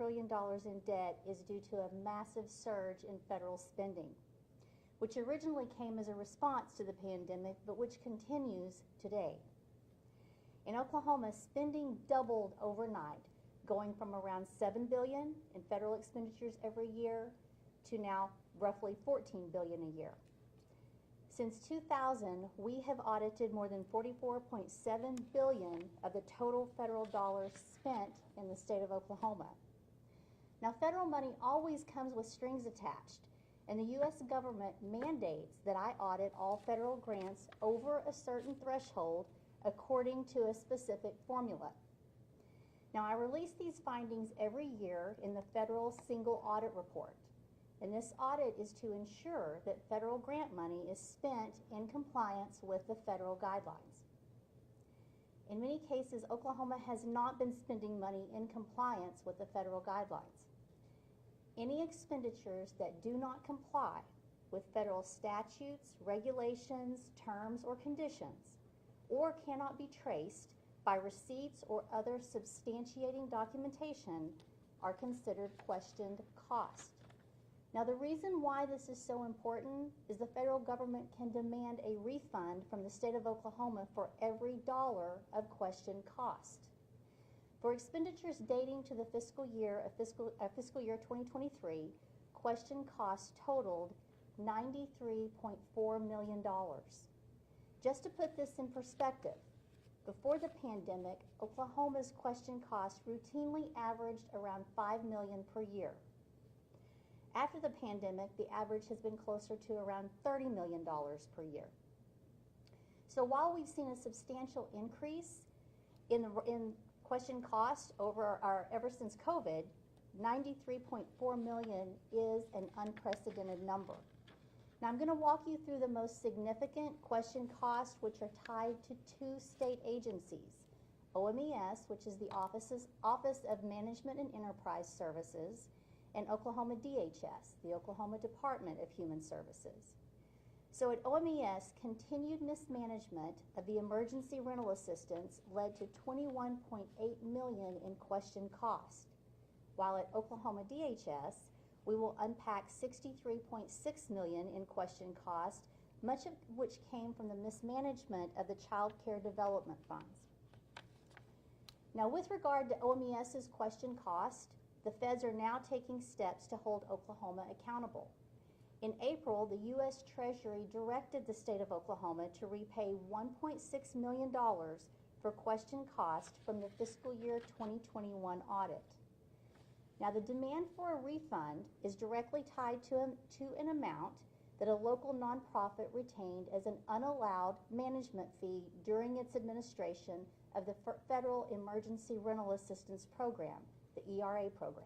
trillion in debt is due to a massive surge in federal spending, which originally came as a response to the pandemic, but which continues today. In Oklahoma, spending doubled overnight, going from around $7 billion in federal expenditures every year to now roughly $14 billion a year. Since 2000, we have audited more than $44.7 billion of the total federal dollars spent in the state of Oklahoma. Now, federal money always comes with strings attached, and the U.S. government mandates that I audit all federal grants over a certain threshold according to a specific formula. Now, I release these findings every year in the Federal Single Audit Report, and this audit is to ensure that federal grant money is spent in compliance with the federal guidelines. In many cases, Oklahoma has not been spending money in compliance with the federal guidelines. Any expenditures that do not comply with federal statutes, regulations, terms, or conditions, or cannot be traced by receipts or other substantiating documentation are considered questioned cost. Now, the reason why this is so important is the federal government can demand a refund from the state of Oklahoma for every dollar of questioned cost. For expenditures dating to the fiscal year 2023, questioned costs totaled $93.4 million. Just to put this in perspective, before the pandemic, Oklahoma's question costs routinely averaged around $5 million per year. After the pandemic, the average has been closer to around $30 million per year. So while we've seen a substantial increase in question costs ever since COVID, 93.4 million is an unprecedented number. Now, I'm going to walk you through the most significant question costs, which are tied to two state agencies, OMES, which is the Office of Management and Enterprise Services, and Oklahoma DHS, the Oklahoma Department of Human Services. So at OMES, continued mismanagement of the emergency rental assistance led to $21.8 million in question cost, while at Oklahoma DHS, we will unpack $63.6 million in question cost, much of which came from the mismanagement of the Child Care Development Funds. Now, with regard to OMES's question cost, the feds are now taking steps to hold Oklahoma accountable. In April, the U.S. Treasury directed the state of Oklahoma to repay $1.6 million for question cost from the fiscal year 2021 audit. Now, the demand for a refund is directly tied to an amount that a local nonprofit retained as an unallowed management fee during its administration of the Federal Emergency Rental Assistance Program, the ERA program.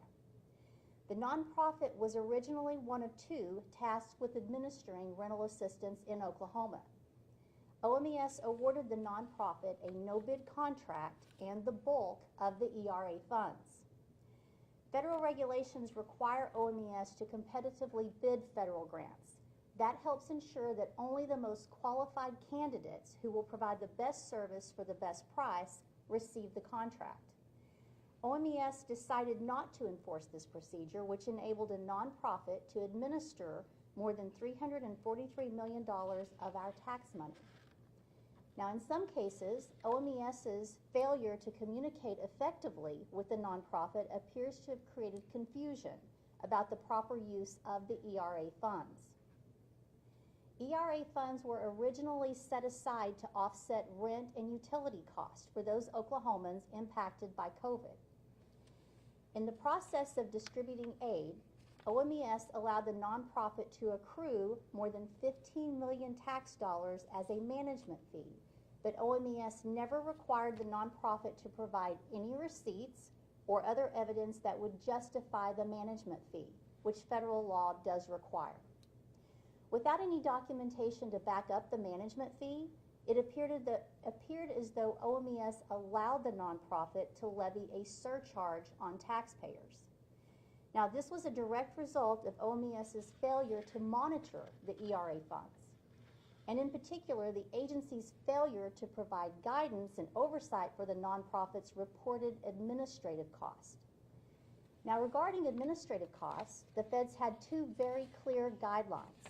The nonprofit was originally one of two tasked with administering rental assistance in Oklahoma. OMES awarded the nonprofit a no-bid contract and the bulk of the ERA funds. Federal regulations require OMES to competitively bid federal grants. That helps ensure that only the most qualified candidates who will provide the best service for the best price receive the contract. OMES decided not to enforce this procedure, which enabled a nonprofit to administer more than $343 million of our tax money. Now, in some cases, OMES's failure to communicate effectively with the nonprofit appears to have created confusion about the proper use of the ERA funds. ERA funds were originally set aside to offset rent and utility costs for those Oklahomans impacted by COVID. In the process of distributing aid, OMES allowed the nonprofit to accrue more than 15 million tax dollars as a management fee, but OMES never required the nonprofit to provide any receipts or other evidence that would justify the management fee, which federal law does require. Without any documentation to back up the management fee, it appeared as though OMES allowed the nonprofit to levy a surcharge on taxpayers. Now, this was a direct result of OMES's failure to monitor the ERA funds, and in particular, the agency's failure to provide guidance and oversight for the nonprofit's reported administrative cost. Now, regarding administrative costs, the feds had two very clear guidelines.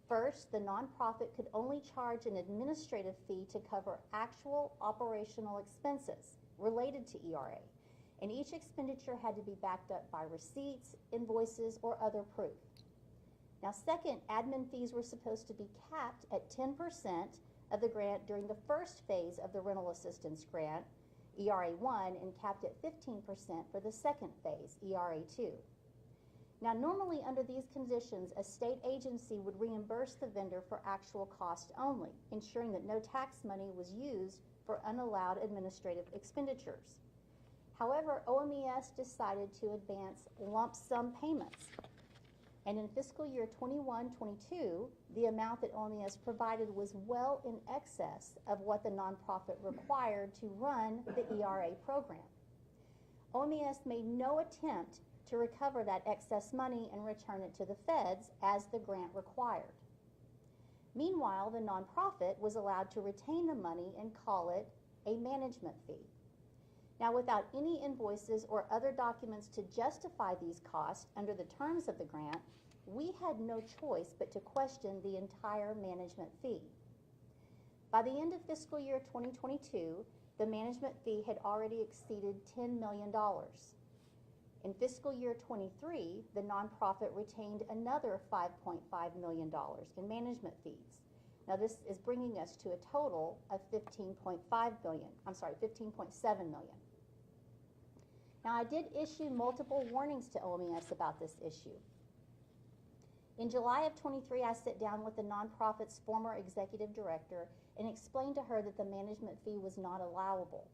First, the nonprofit could only charge an administrative fee to cover actual operational expenses related to ERA, and each expenditure had to be backed up by receipts, invoices, or other proof. Now, second, admin fees were supposed to be capped at 10% of the grant during the first phase of the rental assistance grant, ERA 1, and capped at 15% for the second phase, ERA 2. Now, normally under these conditions, a state agency would reimburse the vendor for actual cost only, ensuring that no tax money was used for unallowed administrative expenditures. However, OMES decided to advance lump sum payments. And in fiscal year 21-22, the amount that OMES provided was well in excess of what the nonprofit required to run the ERA program. OMES made no attempt to recover that excess money and return it to the feds as the grant required. Meanwhile, the nonprofit was allowed to retain the money and call it a management fee. Now, without any invoices or other documents to justify these costs under the terms of the grant, we had no choice but to question the entire management fee. By the end of fiscal year 2022, the management fee had already exceeded $10 million. In fiscal year 23, the nonprofit retained another $5.5 million in management fees. Now, this is bringing us to a total of $15.7 million. Now, I did issue multiple warnings to OMES about this issue. In July of 23, I sat down with the nonprofit's former executive director and explained to her that the management fee was not allowable.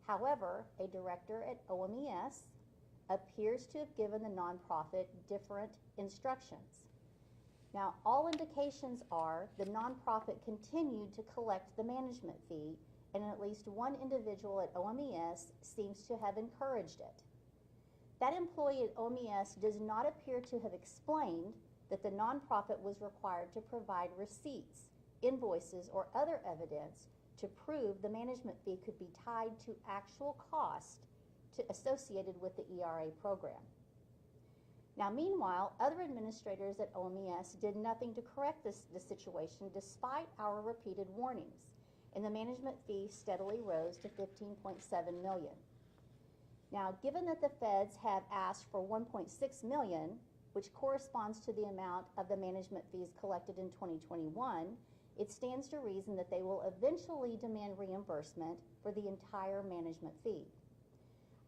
However, a director at OMES appears to have given the nonprofit different instructions. Now, all indications are the nonprofit continued to collect the management fee, and at least one individual at OMES seems to have encouraged it. That employee at OMES does not appear to have explained that the nonprofit was required to provide receipts, invoices, or other evidence to prove the management fee could be tied to actual cost associated with the ERA program. Now, meanwhile, other administrators at OMES did nothing to correct the situation despite our repeated warnings, and the management fee steadily rose to $15.7 million. Now, given that the feds have asked for $1.6 million, which corresponds to the amount of the management fees collected in 2021, it stands to reason that they will eventually demand reimbursement for the entire management fee.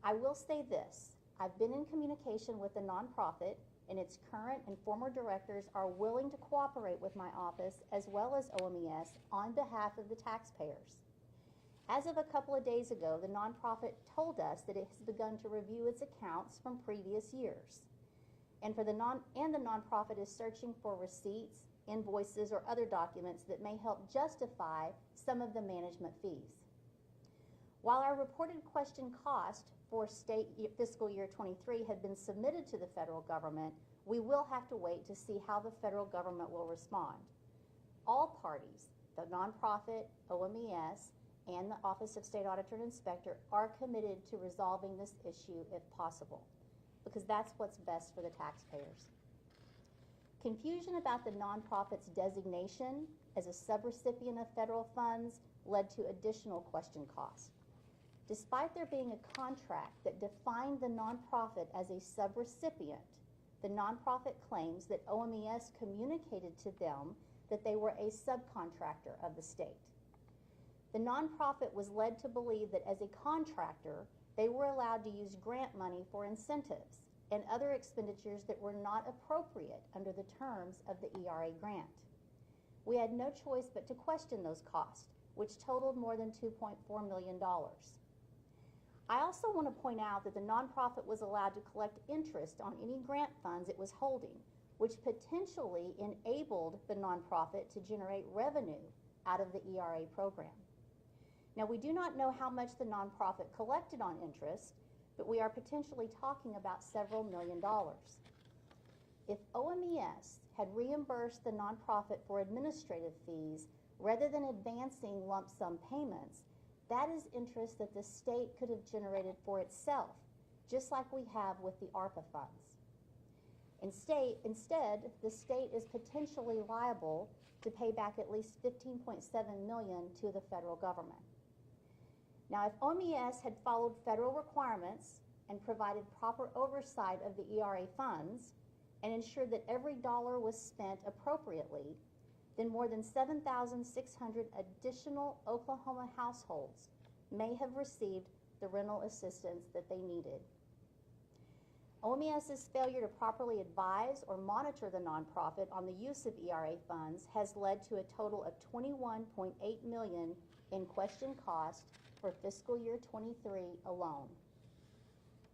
I will say this, I've been in communication with the nonprofit, and its current and former directors are willing to cooperate with my office as well as OMES on behalf of the taxpayers. As of a couple of days ago, the nonprofit told us that it has begun to review its accounts from previous years. And the nonprofit is searching for receipts, invoices, or other documents that may help justify some of the management fees. While our reported question cost for state fiscal year 23 had been submitted to the federal government, we will have to wait to see how the federal government will respond. All parties, the nonprofit, OMES, and the Office of State Auditor and Inspector, are committed to resolving this issue if possible, because that's what's best for the taxpayers. Confusion about the nonprofit's designation as a subrecipient of federal funds led to additional question costs. Despite there being a contract that defined the nonprofit as a subrecipient, the nonprofit claims that OMES communicated to them that they were a subcontractor of the state. The nonprofit was led to believe that as a contractor, they were allowed to use grant money for incentives and other expenditures that were not appropriate under the terms of the ERA grant. We had no choice but to question those costs, which totaled more than $2.4 million. I also want to point out that the nonprofit was allowed to collect interest on any grant funds it was holding, which potentially enabled the nonprofit to generate revenue out of the ERA program. Now, we do not know how much the nonprofit collected on interest, but we are potentially talking about several million dollars. If OMES had reimbursed the nonprofit for administrative fees rather than advancing lump sum payments, that is interest that the state could have generated for itself, just like we have with the ARPA funds. Instead, the state is potentially liable to pay back at least $15.7 million to the federal government. Now, if OMES had followed federal requirements and provided proper oversight of the ERA funds and ensured that every dollar was spent appropriately, then more than 7,600 additional Oklahoma households may have received the rental assistance that they needed. OMES's failure to properly advise or monitor the nonprofit on the use of ERA funds has led to a total of $21.8 million in question cost for fiscal year 23 alone.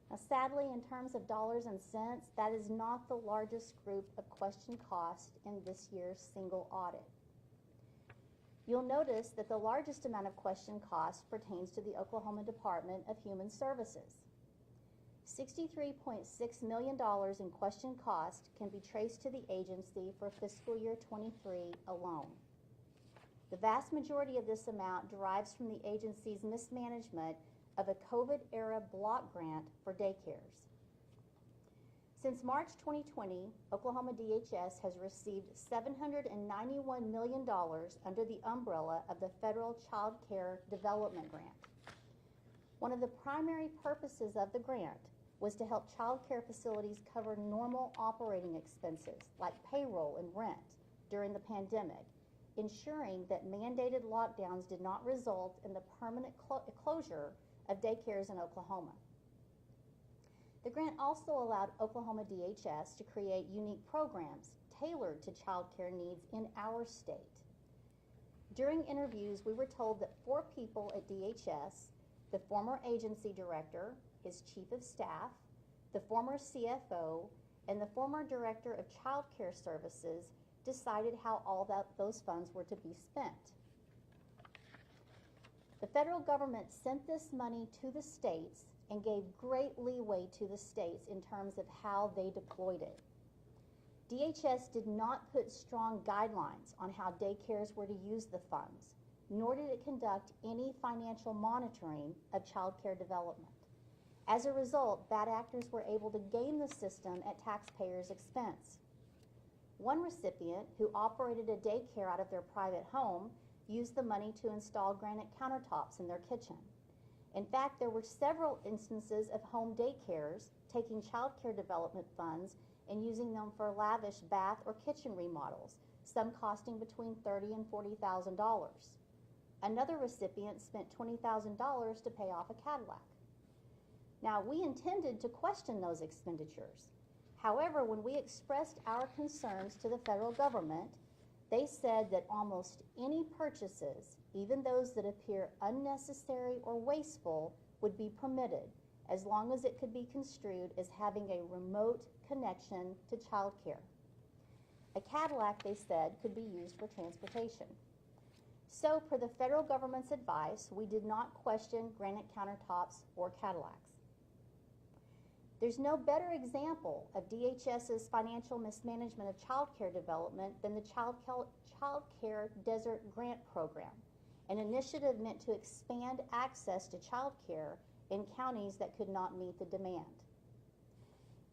Now, sadly, in terms of dollars and cents, that is not the largest group of question cost in this year's single audit. You'll notice that the largest amount of question cost pertains to the Oklahoma Department of Human Services. $63.6 million in question cost can be traced to the agency for fiscal year 23 alone. The vast majority of this amount derives from the agency's mismanagement of a COVID-era block grant for daycares. Since March 2020, Oklahoma DHS has received $791 million under the umbrella of the Federal Child Care Development Grant. One of the primary purposes of the grant was to help child care facilities cover normal operating expenses like payroll and rent during the pandemic, ensuring that mandated lockdowns did not result in the permanent closure of daycares in Oklahoma. The grant also allowed Oklahoma DHS to create unique programs tailored to child care needs in our state. During interviews, we were told that 4 people at DHS, the former agency director, his chief of staff, the former CFO, and the former director of child care services decided how all those funds were to be spent. The federal government sent this money to the states and gave great leeway to the states in terms of how they deployed it. DHS did not put strong guidelines on how daycares were to use the funds, nor did it conduct any financial monitoring of child care development. As a result, bad actors were able to game the system at taxpayers' expense. One recipient, who operated a daycare out of their private home, used the money to install granite countertops in their kitchen. In fact, there were several instances of home daycares taking child care development funds and using them for lavish bath or kitchen remodels, some costing between $30,000 and $40,000. Another recipient spent $20,000 to pay off a Cadillac. Now, we intended to question those expenditures. However, when we expressed our concerns to the federal government, they said that almost any purchases, even those that appear unnecessary or wasteful, would be permitted, as long as it could be construed as having a remote connection to child care. A Cadillac, they said, could be used for transportation. So, per the federal government's advice, we did not question granite countertops or Cadillacs. There's no better example of DHS's financial mismanagement of child care development than the Child Care Desert Grant Program, an initiative meant to expand access to child care in counties that could not meet the demand.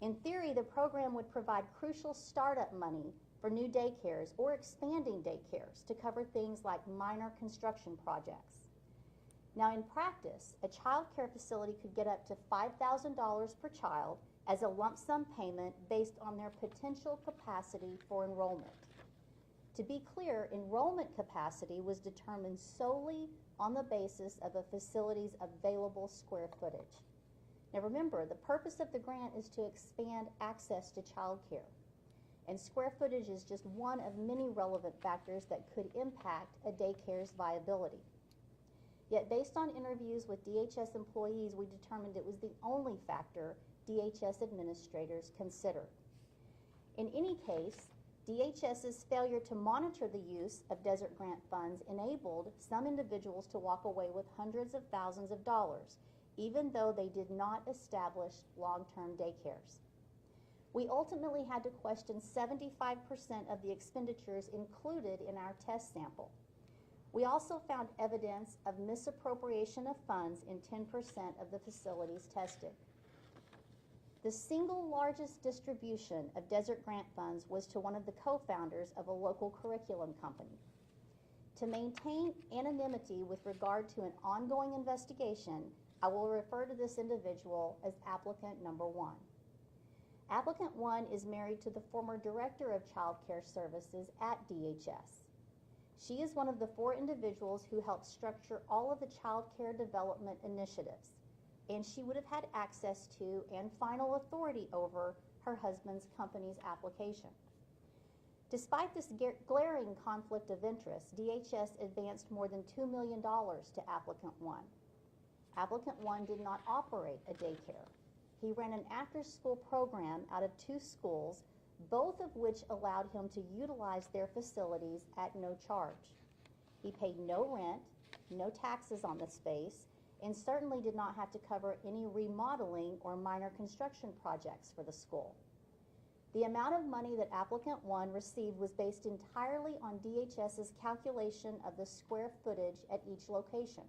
In theory, the program would provide crucial startup money for new daycares or expanding daycares to cover things like minor construction projects. Now, in practice, a child care facility could get up to $5,000 per child as a lump sum payment based on their potential capacity for enrollment. To be clear, enrollment capacity was determined solely on the basis of a facility's available square footage. Now remember, the purpose of the grant is to expand access to child care, and square footage is just one of many relevant factors that could impact a daycare's viability. Yet, based on interviews with DHS employees, we determined it was the only factor DHS administrators considered. In any case, DHS's failure to monitor the use of Desert Grant funds enabled some individuals to walk away with hundreds of thousands of dollars, even though they did not establish long-term daycares. We ultimately had to question 75% of the expenditures included in our test sample. We also found evidence of misappropriation of funds in 10% of the facilities tested. The single largest distribution of Desert Grant funds was to one of the co-founders of a local curriculum company. To maintain anonymity with regard to an ongoing investigation, I will refer to this individual as applicant number 1. Applicant 1 is married to the former Director of Child Care Services at DHS. She is one of the 4 individuals who helped structure all of the child care development initiatives, and she would have had access to and final authority over her husband's company's application. Despite this glaring conflict of interest, DHS advanced more than $2 million to applicant 1. Applicant 1 did not operate a daycare. He ran an after-school program out of 2 schools, both of which allowed him to utilize their facilities at no charge. He paid no rent, no taxes on the space, and certainly did not have to cover any remodeling or minor construction projects for the school. The amount of money that applicant 1 received was based entirely on DHS's calculation of the square footage at each location.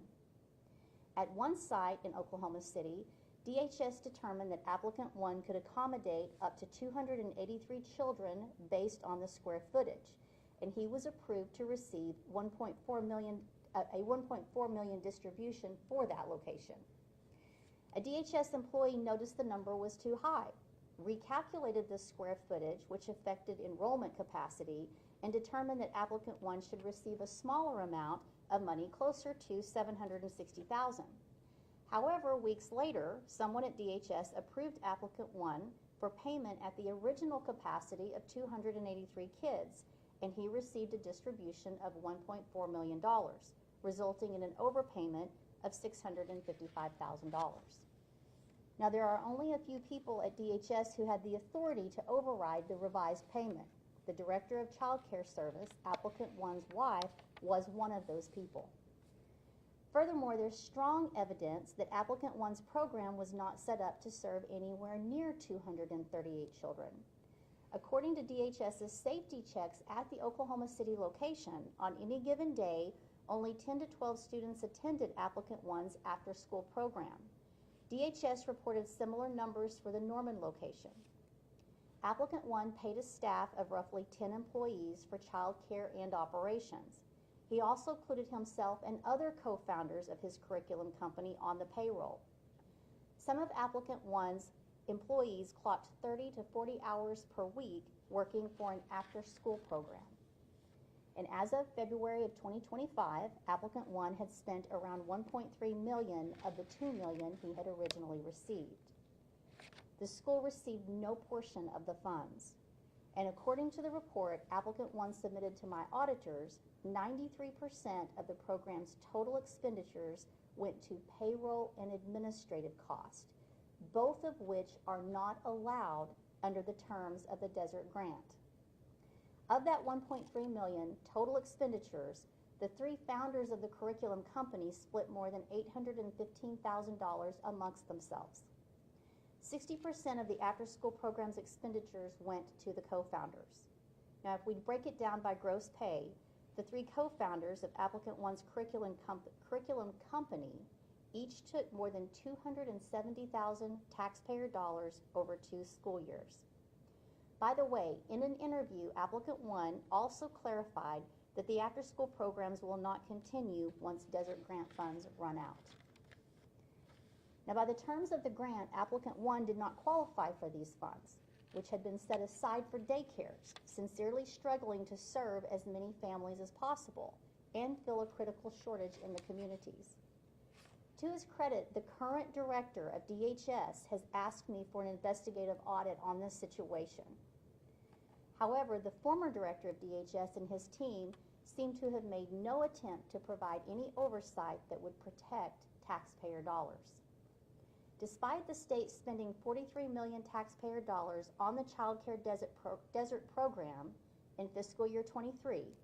At one site in Oklahoma City, DHS determined that applicant 1 could accommodate up to 283 children based on the square footage, and he was approved to receive a $1.4 million distribution for that location. A DHS employee noticed the number was too high, recalculated the square footage, which affected enrollment capacity, and determined that applicant 1 should receive a smaller amount of money, closer to $760,000. However, weeks later, someone at DHS approved applicant 1 for payment at the original capacity of 283 kids, and he received a distribution of $1.4 million, resulting in an overpayment of $655,000. Now, there are only a few people at DHS who had the authority to override the revised payment. The Director of Child Care Service, applicant 1's wife, was one of those people. Furthermore, there's strong evidence that applicant 1's program was not set up to serve anywhere near 238 children. According to DHS's safety checks at the Oklahoma City location, on any given day, only 10 to 12 students attended applicant 1's after-school program. DHS reported similar numbers for the Norman location. Applicant 1 paid a staff of roughly 10 employees for child care and operations. He also included himself and other co-founders of his curriculum company on the payroll. Some of applicant 1's employees clocked 30 to 40 hours per week working for an after-school program. And as of February of 2025, applicant 1 had spent around $1.3 million of the $2 million he had originally received. The school received no portion of the funds. And according to the report applicant 1 submitted to my auditors, 93% of the program's total expenditures went to payroll and administrative costs, both of which are not allowed under the terms of the Desert Grant. Of that $1.3 million total expenditures, the 3 founders of the curriculum company split more than $815,000 amongst themselves. 60% of the after-school program's expenditures went to the co-founders. Now, if we break it down by gross pay, the 3 co-founders of applicant 1's curriculum company each took more than $270,000 taxpayer dollars over 2 school years. By the way, in an interview, applicant 1 also clarified that the after-school programs will not continue once Desert Grant funds run out. Now, by the terms of the grant, applicant 1 did not qualify for these funds, which had been set aside for daycares, sincerely struggling to serve as many families as possible and fill a critical shortage in the communities. To his credit, the current director of DHS has asked me for an investigative audit on this situation. However, the former director of DHS and his team seem to have made no attempt to provide any oversight that would protect taxpayer dollars. Despite the state spending $43 million taxpayer dollars on the Child Care Desert program in fiscal year 23,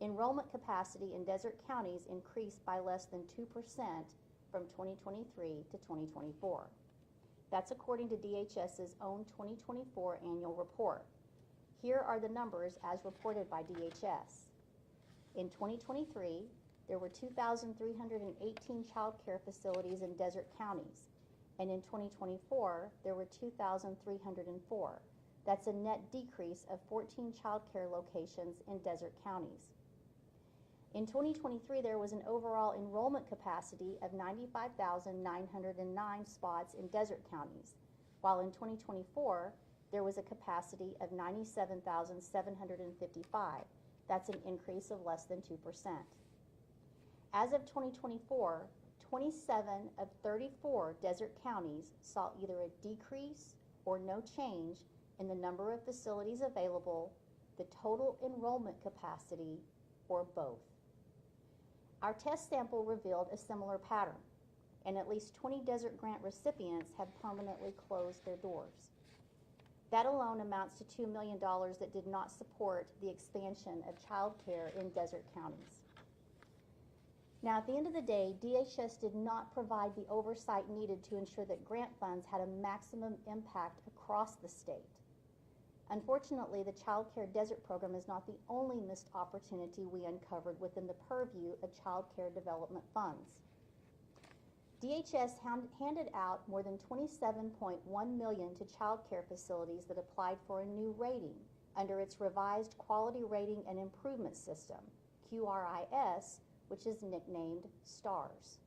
enrollment capacity in desert counties increased by less than 2% from 2023 to 2024. That's according to DHS's own 2024 annual report. Here are the numbers as reported by DHS. In 2023, there were 2,318 child care facilities in desert counties. and in 2024, there were 2,304. That's a net decrease of 14 child care locations in desert counties. In 2023, there was an overall enrollment capacity of 95,909 spots in desert counties, while in 2024, there was a capacity of 97,755. That's an increase of less than 2%. As of 2024, 27 of 34 desert counties saw either a decrease or no change in the number of facilities available, the total enrollment capacity, or both. Our test sample revealed a similar pattern, and at least 20 desert grant recipients have permanently closed their doors. That alone amounts to $2 million that did not support the expansion of child care in desert counties. Now, at the end of the day, DHS did not provide the oversight needed to ensure that grant funds had a maximum impact across the state. Unfortunately, the Child Care Desert Program is not the only missed opportunity we uncovered within the purview of child care development funds. DHS handed out more than $27.1 million to child care facilities that applied for a new rating under its revised Quality Rating and Improvement System, QRIS, which is nicknamed STARS.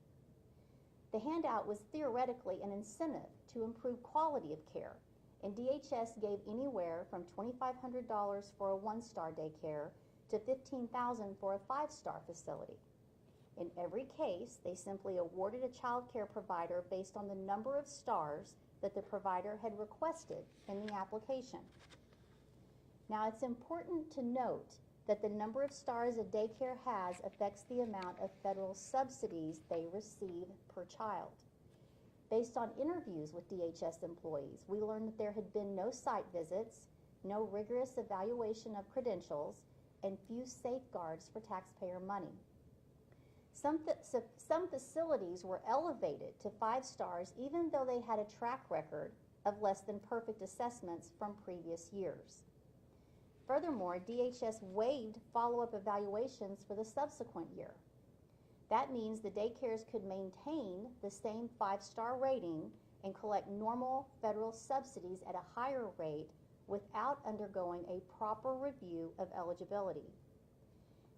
The handout was theoretically an incentive to improve quality of care, and DHS gave anywhere from $2,500 for a one-star daycare to $15,000 for a five-star facility. In every case, they simply awarded a child care provider based on the number of stars that the provider had requested in the application. Now, it's important to note that the number of stars a daycare has affects the amount of federal subsidies they receive per child. Based on interviews with DHS employees, we learned that there had been no site visits, no rigorous evaluation of credentials, and few safeguards for taxpayer money. Some facilities were elevated to 5 stars even though they had a track record of less than perfect assessments from previous years. Furthermore, DHS waived follow-up evaluations for the subsequent year. That means the daycares could maintain the same 5-star rating and collect normal federal subsidies at a higher rate without undergoing a proper review of eligibility.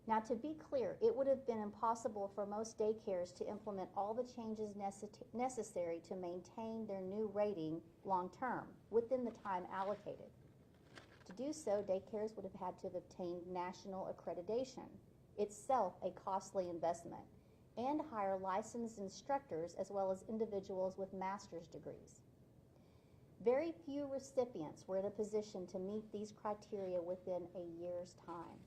Now, to be clear, it would have been impossible for most daycares to implement all the changes necessary to maintain their new rating long-term within the time allocated. To do so, daycares would have had to have obtained national accreditation, itself a costly investment, and hire licensed instructors as well as individuals with master's degrees. Very few recipients were in a position to meet these criteria within a year's time.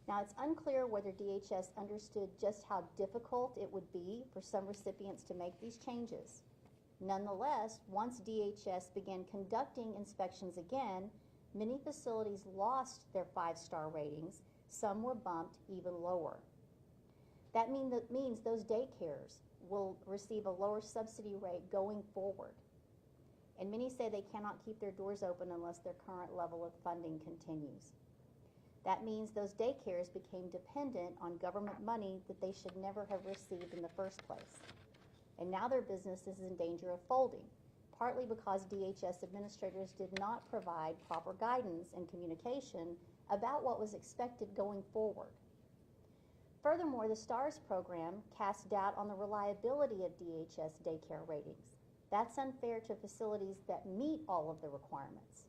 Now, it's unclear whether DHS understood just how difficult it would be for some recipients to make these changes. Nonetheless, once DHS began conducting inspections again, many facilities lost their 5-star ratings. Some were bumped even lower. That means those daycares will receive a lower subsidy rate going forward. And many say they cannot keep their doors open unless their current level of funding continues. That means those daycares became dependent on government money that they should never have received in the first place. And now their business is in danger of folding, partly because DHS administrators did not provide proper guidance and communication about what was expected going forward. Furthermore, the STARS program cast doubt on the reliability of DHS daycare ratings. That's unfair to facilities that meet all of the requirements.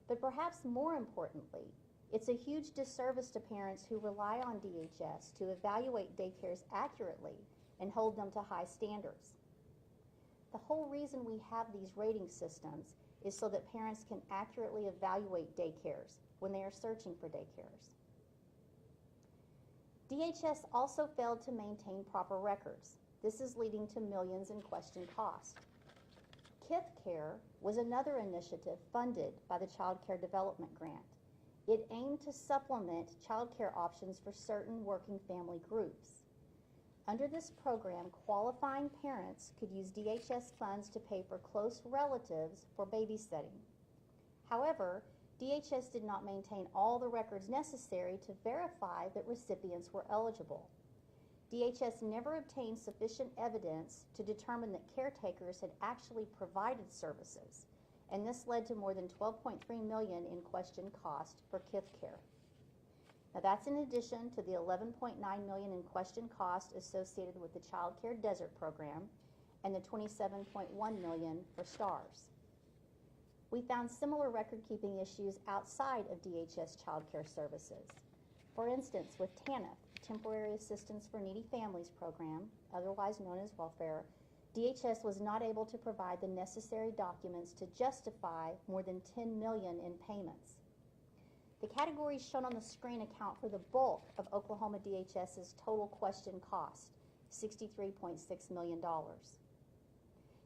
But perhaps more importantly, it's a huge disservice to parents who rely on DHS to evaluate daycares accurately and hold them to high standards. The whole reason we have these rating systems is so that parents can accurately evaluate daycares when they are searching for daycares. DHS also failed to maintain proper records. This is leading to millions in question cost. Kith Care was another initiative funded by the Child Care Development Grant. It aimed to supplement child care options for certain working family groups. Under this program, qualifying parents could use DHS funds to pay for close relatives for babysitting. However, DHS did not maintain all the records necessary to verify that recipients were eligible. DHS never obtained sufficient evidence to determine that caretakers had actually provided services, and this led to more than $12.3 million in questioned cost for KIF care. Now that's in addition to the $11.9 million in questioned cost associated with the Child Care Desert Program and the $27.1 million for STARS. We found similar record-keeping issues outside of DHS child care services. For instance, with TANF, Temporary Assistance for Needy Families Program, otherwise known as welfare, DHS was not able to provide the necessary documents to justify more than $10 million in payments. The categories shown on the screen account for the bulk of Oklahoma DHS's total question cost, $63.6 million.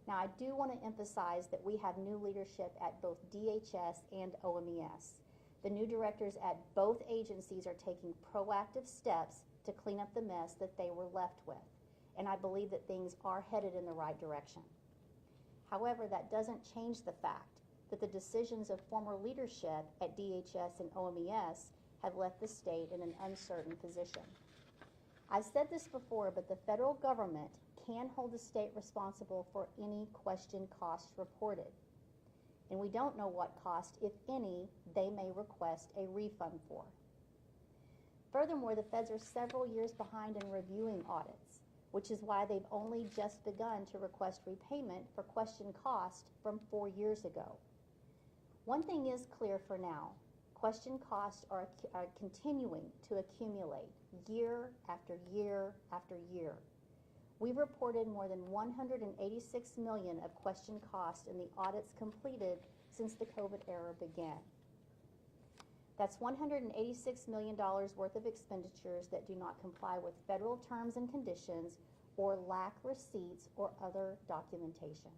Now, I do want to emphasize that we have new leadership at both DHS and OMES. The new directors at both agencies are taking proactive steps to clean up the mess that they were left with, and I believe that things are headed in the right direction. However, that doesn't change the fact that the decisions of former leadership at DHS and OMES have left the state in an uncertain position. I've said this before, but the federal government can hold the state responsible for any question cost reported. And we don't know what cost, if any, they may request a refund for. Furthermore, the feds are several years behind in reviewing audits, which is why they've only just begun to request repayment for question cost from 4 years ago. One thing is clear for now. Question costs are continuing to accumulate year after year after year. We've reported more than $186 million of question costs in the audits completed since the COVID era began. That's $186 million worth of expenditures that do not comply with federal terms and conditions or lack receipts or other documentation.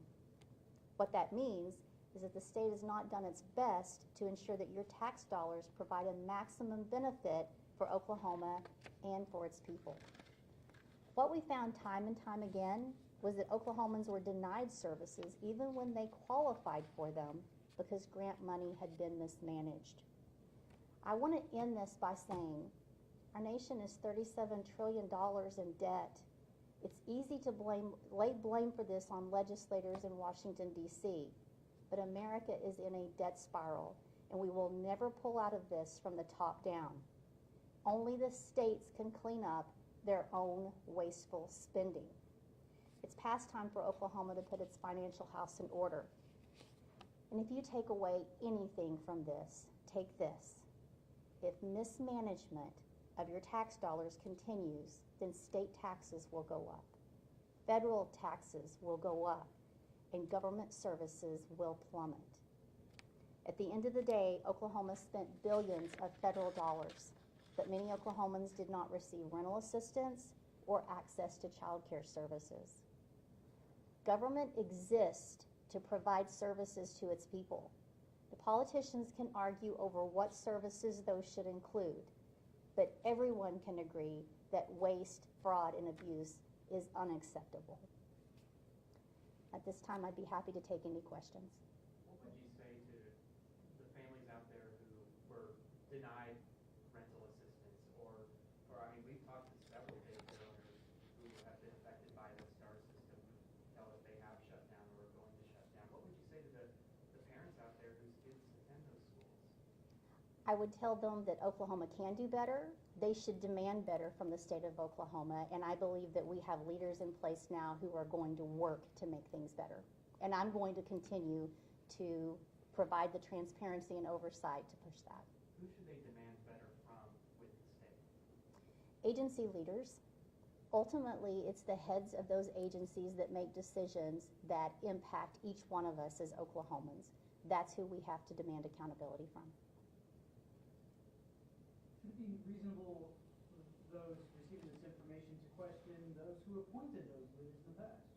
What that means is that the state has not done its best to ensure that your tax dollars provide a maximum benefit for Oklahoma and for its people. What we found time and time again was that Oklahomans were denied services even when they qualified for them because grant money had been mismanaged. I want to end this by saying our nation is $37 trillion in debt. It's easy to lay blame for this on legislators in Washington, D.C., but America is in a debt spiral, and we will never pull out of this from the top down. Only the states can clean up their own wasteful spending. It's past time for Oklahoma to put its financial house in order. And if you take away anything from this, take this. If mismanagement of your tax dollars continues, then state taxes will go up. Federal taxes will go up, and government services will plummet. At the end of the day, Oklahoma spent billions of federal dollars, but many Oklahomans did not receive rental assistance or access to child care services. Government exists to provide services to its people. The politicians can argue over what services those should include, but everyone can agree that waste, fraud, and abuse is unacceptable. At this time, I'd be happy to take any questions. What would you say to the families out there who were denied rental assistance, or I mean, we've talked to several daycare owners who have been affected by the STAR system, who tell us they have shut down or are going to shut down. What would you say to the parents out there whose kids attend those schools? I would tell them that Oklahoma can do better. They should demand better from the state of Oklahoma, and I believe that we have leaders in place now who are going to work to make things better. And I'm going to continue to provide the transparency and oversight to push that. Who should they demand better from with the state? Agency leaders. Ultimately, it's the heads of those agencies that make decisions that impact each one of us as Oklahomans. That's who we have to demand accountability from. Should it be reasonable for those receiving this information to question those who appointed those leaders in the past?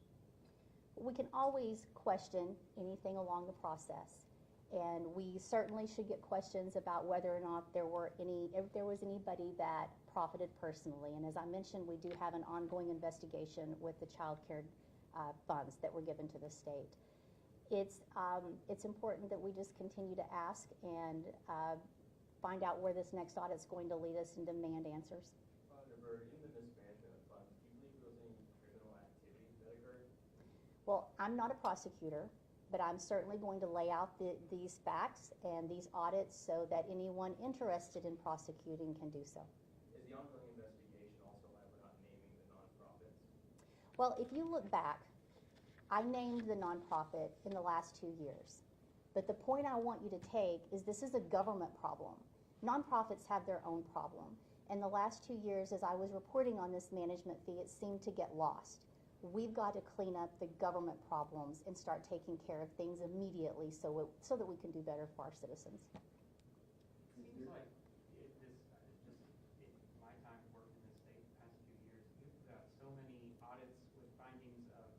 We can always question anything along the process, and we certainly should get questions about whether or not if there was anybody that profited personally. And as I mentioned, we do have an ongoing investigation with the child care funds that were given to the state. It's important that we just continue to ask and find out where this next audit is going to lead us and demand answers. Auditor Byrd, in the mismanagement of funds Well, I'm not a prosecutor, but I'm certainly going to lay out these facts and these audits so that anyone interested in prosecuting can do so. Is the ongoing investigation also why we're not naming the nonprofits? Well, if you look back, I named the nonprofit in the last 2 years. But the point I want you to take is this is a government problem. Nonprofits have their own problem. And the last 2 years, as I was reporting on this management fee, it seemed to get lost. We've got to clean up the government problems and start taking care of things immediately so that we can do better for our citizens. Seems like in my time working in the state the past few years, you've got so many audits with findings of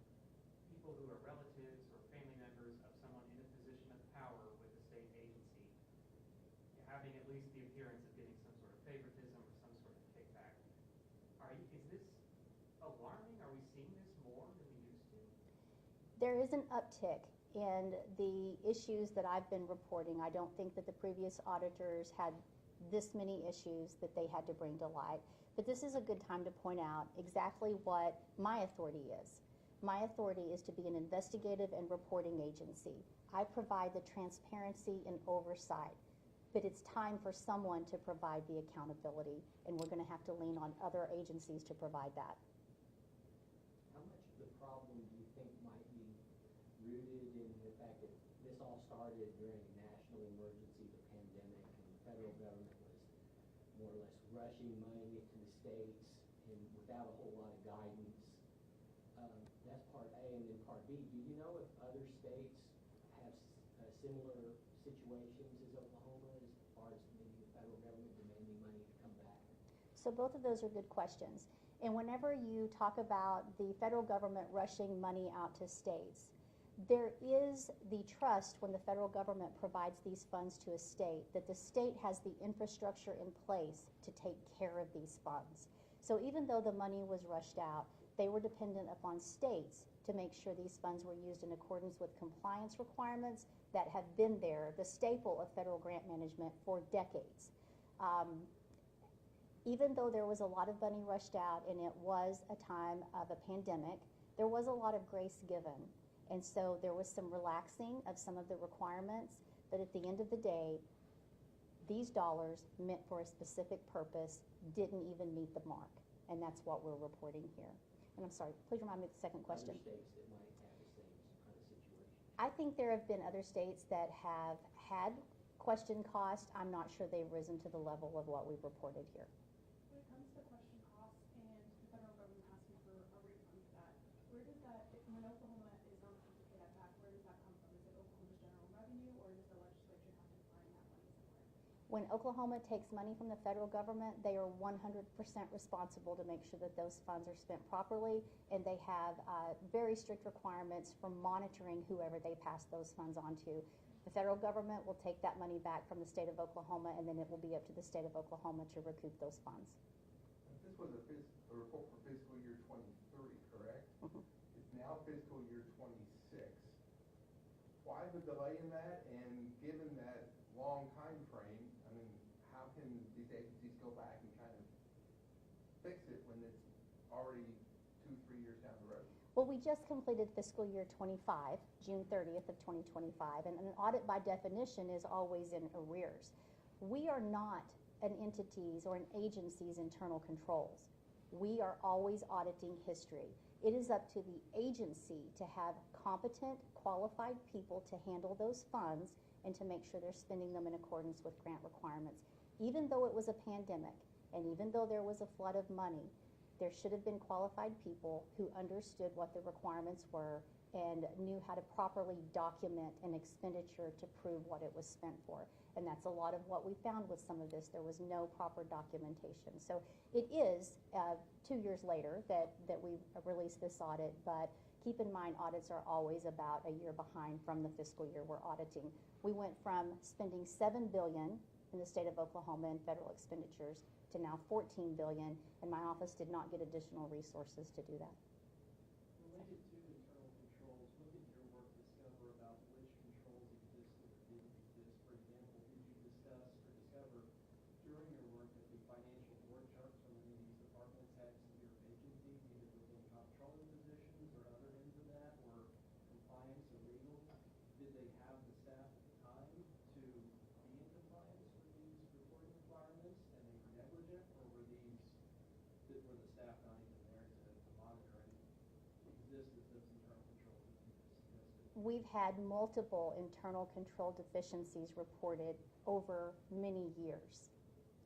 people who are relatives or family members of someone in a position of power with a state agency, having at least the appearance of getting some sort of favoritism or some sort of kickback. Is this alarming? Are we seeing this more than we used to? There is an uptick in the issues that I've been reporting. I don't think that the previous auditors had this many issues that they had to bring to light. But this is a good time to point out exactly what my authority is. My authority is to be an investigative and reporting agency. I provide the transparency and oversight. But it's time for someone to provide the accountability, and we're going to have to lean on other agencies to provide that. How much of the problem do you think might be rooted in the fact that this all started during a national emergency, the pandemic, and the federal government was more or less rushing money to the states and without a whole lot of guidance? That's part A. And then part B, do you know if other states have similar situations as Oklahoma as far as maybe the federal government demanding money to come back? So both of those are good questions. And whenever you talk about the federal government rushing money out to states, there is the trust when the federal government provides these funds to a state that the state has the infrastructure in place to take care of these funds. So even though the money was rushed out, they were dependent upon states to make sure these funds were used in accordance with compliance requirements that have been there, the staple of federal grant management for decades. Even though there was a lot of money rushed out and it was a time of a pandemic, there was a lot of grace given. And so there was some relaxing of some of the requirements, but at the end of the day, these dollars meant for a specific purpose didn't even meet the mark. And that's what we're reporting here. And I'm sorry, please remind me of the second question. Other states that might have the same kind of situation. I think there have been other states that have had question cost. I'm not sure they've risen to the level of what we've reported here. When it comes to question costs and the federal government asking for a refund for that, where does that, when Oklahoma is not able to pay that back, where does that come from? Is it Oklahoma's general revenue, or does the legislature have to find that money somewhere? When Oklahoma takes money from the federal government, they are 100% responsible to make sure that those funds are spent properly, and they have very strict requirements for monitoring whoever they pass those funds on to. The federal government will take that money back from the state of Oklahoma, and then it will be up to the state of Oklahoma to recoup those funds. This was a report for fiscal year 23, correct? Mm-hmm. It's now fiscal year 26. Why the delay in that? And given that long time frame, I mean, how can these agencies go back and kind of fix it when it's already 2-3 years down the road? Well, we just completed fiscal year 25, June 30th of 2025, and an audit by definition is always in arrears. We are not an entity's or an agency's internal controls. We are always auditing history. It is up to the agency to have competent, qualified people to handle those funds and to make sure they're spending them in accordance with grant requirements. Even though it was a pandemic, and even though there was a flood of money, there should have been qualified people who understood what the requirements were and knew how to properly document an expenditure to prove what it was spent for. And that's a lot of what we found with some of this. There was no proper documentation. So it is 2 years later that we released this audit, but keep in mind audits are always about a year behind from the fiscal year we're auditing. We went from spending $7 billion in the state of Oklahoma in federal expenditures to now $14 billion, and my office did not get additional resources to do that. Related to internal controls, what did your work discover about which controls existed or didn't exist? For example, did you discuss or discover during your work that the financial board charts from any of these departments had severe vacancies, either within comptrolling positions or other ends of that, or for the staff not even there to monitor any existence of internal controls that you just suggested? We've had multiple internal control deficiencies reported over many years.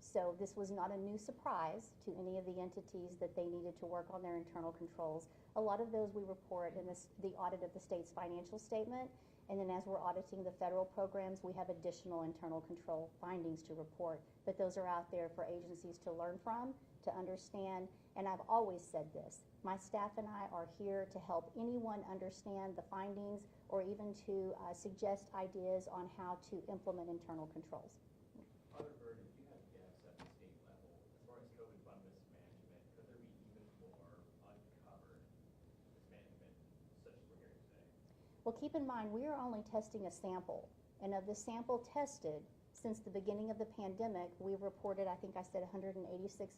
So this was not a new surprise to any of the entities that they needed to work on their internal controls. A lot of those we report in the audit of the state's financial statement, and then as we're auditing the federal programs, we have additional internal control findings to report. But those are out there for agencies to learn from, to understand, and I've always said this. My staff and I are here to help anyone understand the findings or even to suggest ideas on how to implement internal controls. Auditor Byrd, if you have gaps at the state level, as far as COVID fund mismanagement, could there be even more uncovered mismanagement such as we're hearing today? Well, keep in mind, we are only testing a sample. And of the sample tested, since the beginning of the pandemic, we've reported, I think I said 186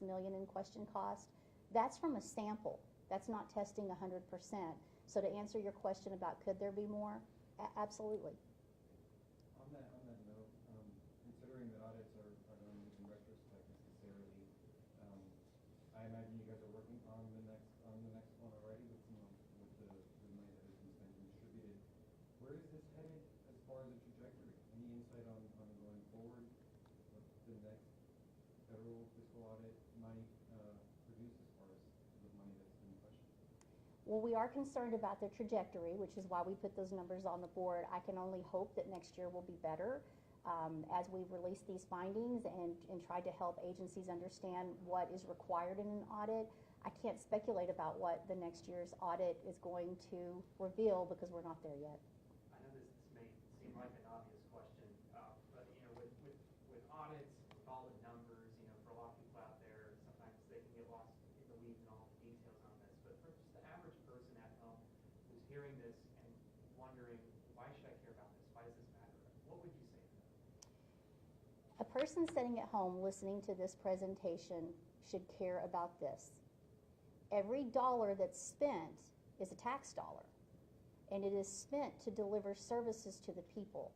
million in question cost. That's from a sample. That's not testing 100%. So to answer your question about could there be more, absolutely. On that note, considering that audits are done in retrospect necessarily, I imagine you guys are working on the next one already with the money that has been spent and distributed. Where is this headed as far as a trajectory? Any insight on going forward, what the next federal fiscal audit might produce as far as the money that's been questioned? Well, we are concerned about the trajectory, which is why we put those numbers on the board. I can only hope that next year will be better as we release these findings and try to help agencies understand what is required in an audit. I can't speculate about what the next year's audit is going to reveal because we're not there yet. I know this may seem like an obvious question, but with audits, with all the numbers, for a lot of people out there, sometimes they can get lost in the weeds and all the details on this. But for just the average person at home who's hearing this and wondering, why should I care about this? Why does this matter? What would you say to them? A person sitting at home listening to this presentation should care about this. Every dollar that's spent is a tax dollar, and it is spent to deliver services to the people.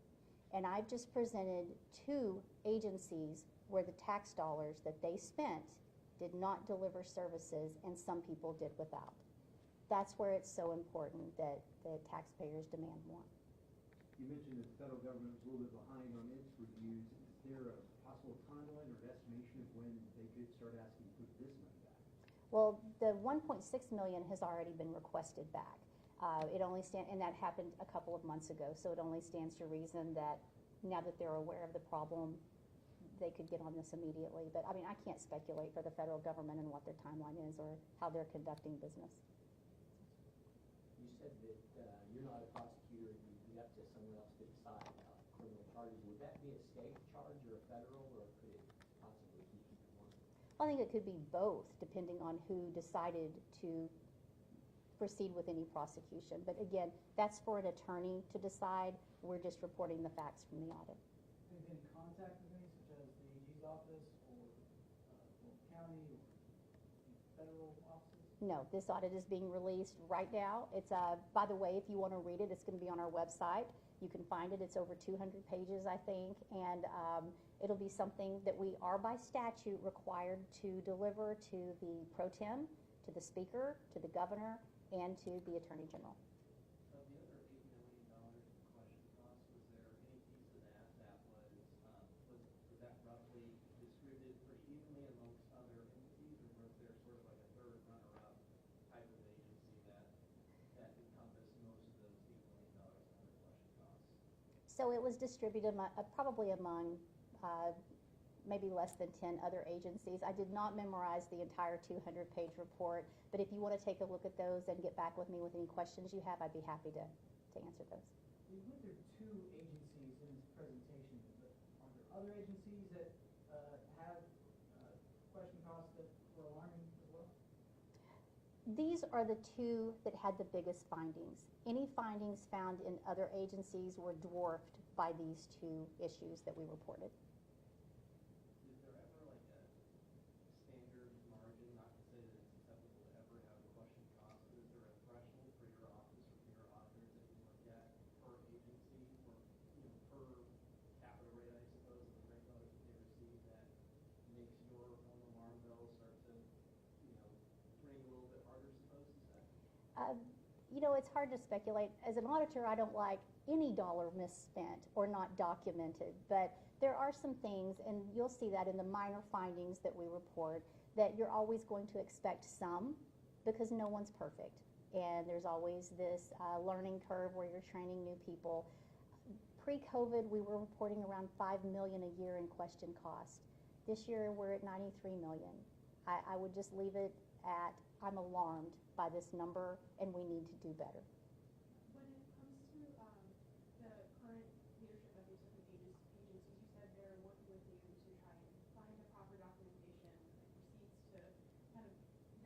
And I've just presented 2 agencies where the tax dollars that they spent did not deliver services, and some people did without. That's where it's so important that the taxpayers demand more. You mentioned that the federal government was a little bit behind on its reviews. Is there a possible timeline or estimation of when they could start asking to put this money back? Well, the 1.6 million has already been requested back. And that happened a couple of months ago, so it only stands to reason that now that they're aware of the problem, they could get on this immediately. But I can't speculate for the federal government and what their timeline is or how they're conducting business. You said that you're not a prosecutor, you'd be up to someone else to decide about criminal charges. Would that be a state charge or a federal, or could it possibly be either one? I think it could be both, depending on who decided to proceed with any prosecution. But again, that's for an attorney to decide. We're just reporting the facts from the audit. Have you been in contact with any, such as the AG's office or county or federal offices? No, this audit is being released right now. It's by the way, if you want to read it, it's going to be on our website. You can find it. It's over 200 pages, I think, and it'll be something that we are by statute required to deliver to the pro tem, to the speaker, to the governor, and to the attorney general. Of the other $8 million in question costs, was there any piece of that was that roughly distributed pretty evenly amongst other entities, or was there sort of like a third runner-up type of agency that encompassed most of those $8 million in other question costs? So it was distributed probably among maybe less than 10 other agencies. I did not memorize the entire 200-page report, but if you want to take a look at those and get back with me with any questions you have, I'd be happy to answer those. You went through 2 agencies in this presentation, but are there other agencies that have question costs that were alarming as well? These are the 2 that had the biggest findings. Any findings found in other agencies were dwarfed by these 2 issues that we reported. Is there ever like a standard margin, not to say that it's acceptable to ever have a question cost, but is there a threshold for your office or for your auditors that you look at per agency or per capita rate, I suppose, of the rate notice that they receive that makes your own alarm bells start to You know, it's hard to speculate. As an auditor, I don't like any dollar misspent or not documented, but there are some things, and you'll see that in the minor findings that we report, that you're always going to expect some, because no one's perfect. And there's always this learning curve where you're training new people. Pre-COVID, we were reporting around $5 million a year in question cost. This year, we're at $93 million. I would just leave it at, I'm alarmed by this number, and we need to do better. When it comes to the current leadership of these different agencies, you said they're working with you to try and find the proper documentation, like receipts, to kind of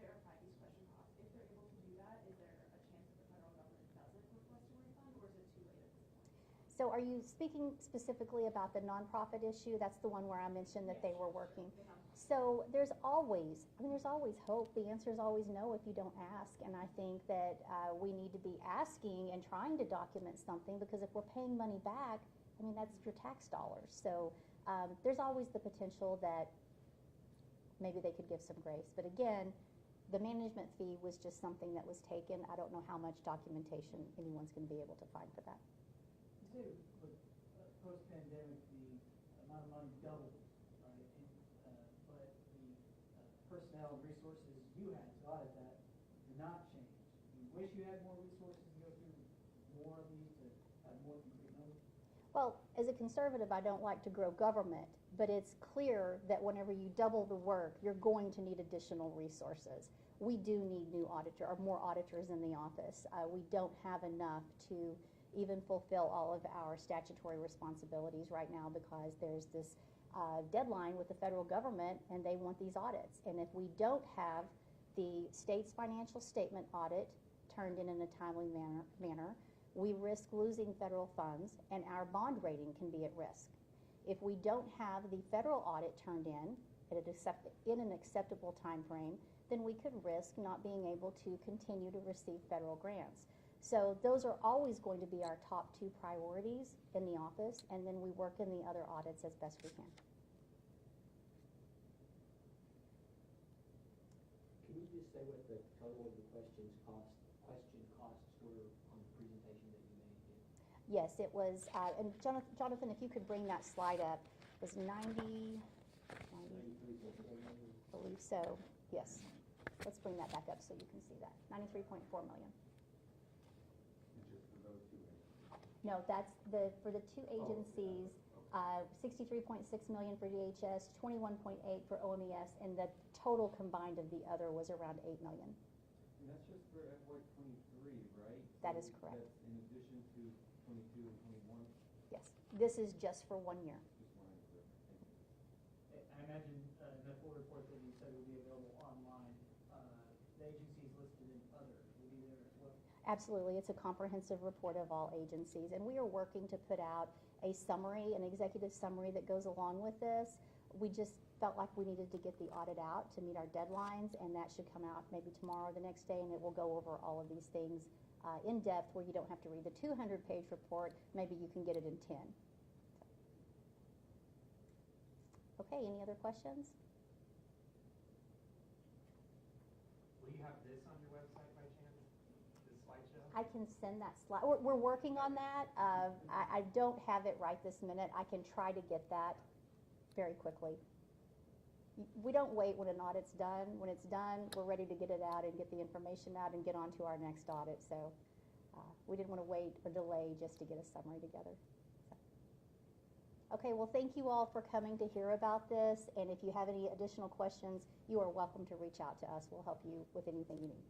verify these question costs. If they're able to do that, is there a chance that the federal government doesn't request a refund, or is it too late at this point? So are you speaking specifically about the nonprofit issue? That's the one where I mentioned that they were working. So there's always hope. The answer is always no if you don't ask. And I think that we need to be asking and trying to document something, because if we're paying money back, I mean, that's your tax dollars. So there's always the potential that maybe they could give some grace. But again, the management fee was just something that was taken. I don't know how much documentation anyone's going to be able to find for that. You say with post-pandemic, the amount of money doubled, right? But the personnel and resources you had to audit that did not change. You wish you had more resources to go through more of these to have more complete numbers? Well, as a conservative, I don't like to grow government, but it's clear that whenever you double the work, you're going to need additional resources. We do need more auditors in the office. We don't have enough to even fulfill all of our statutory responsibilities right now, because there's this deadline with the federal government, and they want these audits. And if we don't have the state's financial statement audit turned in a timely manner, we risk losing federal funds, and our bond rating can be at risk. If we don't have the federal audit turned in an acceptable time frame, then we could risk not being able to continue to receive federal grants. So those are always going to be our top 2 priorities in the office, and then we work in the other audits as best we can. Can you just say what the total of the question costs were on the presentation that you made again? Yes, it was, and Jonathan, if you could bring that slide up, it was 90, I believe so, yes. Let's bring that back up so you can see that, 93.4 million. No, that's for the 2 agencies, 63.6 million for DHS, 21.8 for OMES, and the total combined of the other was around 8 million. And that's just for FY23, right? That is correct. That's in addition to 22 and 21? Yes, this is just for 1 year. Just wanted to clear. Thank you. I imagine in the full report that you said will be available online, the agencies listed in others will be there as well? Absolutely, it's a comprehensive report of all agencies, and we are working to put out a summary, an executive summary that goes along with this. We just felt like we needed to get the audit out to meet our deadlines, and that should come out maybe tomorrow or the next day, and it will go over all of these things in depth, where you don't have to read the 200-page report. Maybe you can get it in 10. Okay, any other questions? Will you have this on your website by chance? This slideshow? I can send that slide. We're working on that. I don't have it right this minute. I can try to get that very quickly. We don't wait when an audit's done. When it's done, we're ready to get it out and get the information out and get on to our next audit. So we didn't want to wait or delay just to get a summary together. So. Okay, well, thank you all for coming to hear about this. And if you have any additional questions, you are welcome to reach out to us. We'll help you with anything you need.